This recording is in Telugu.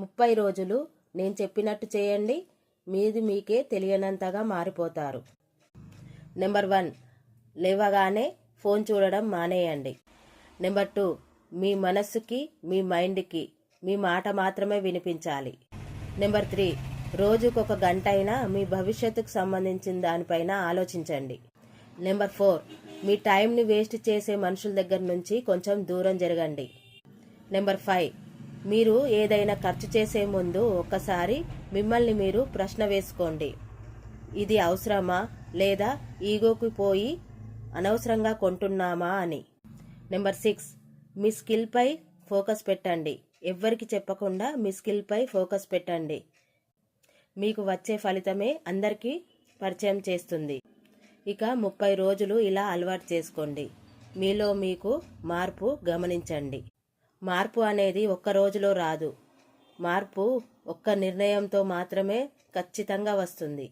30 రోజులు నేను చెప్పినట్టు చేయండి, మీది మీకే తెలియనంతగా మారిపోతారు. నెంబర్ 1, లేవగానే ఫోన్ చూడడం మానేయండి. నెంబర్ 2, మీ మనస్సుకి మీ మైండ్కి మీ మాట మాత్రమే వినిపించాలి. నెంబర్ 3, రోజుకొక గంట అయినా మీ భవిష్యత్తుకు సంబంధించిన దానిపైన ఆలోచించండి. నెంబర్ 4, మీ టైంని వేస్ట్ చేసే మనుషుల దగ్గర నుంచి కొంచెం దూరం జరగండి. నెంబర్ 5, మీరు ఏదైనా ఖర్చు చేసే ముందు ఒక్కసారి మిమ్మల్ని మీరు ప్రశ్న వేసుకోండి, ఇది అవసరమా లేదా ఈగోకి పోయి అనవసరంగా కొంటున్నామా అని. నెంబర్ 6, మీ స్కిల్పై ఫోకస్ పెట్టండి. ఎవ్వరికి చెప్పకుండా మీ స్కిల్పై ఫోకస్ పెట్టండి. మీకు వచ్చే ఫలితమే అందరికీ పరిచయం చేస్తుంది. ఇక 30 రోజులు ఇలా అలవాటు చేసుకోండి. మీలో మీకు మార్పు గమనించండి. మార్పు అనేది ఒక్క రోజులో రాదు. మార్పు ఒక్క నిర్ణయంతో మాత్రమే ఖచ్చితంగా వస్తుంది.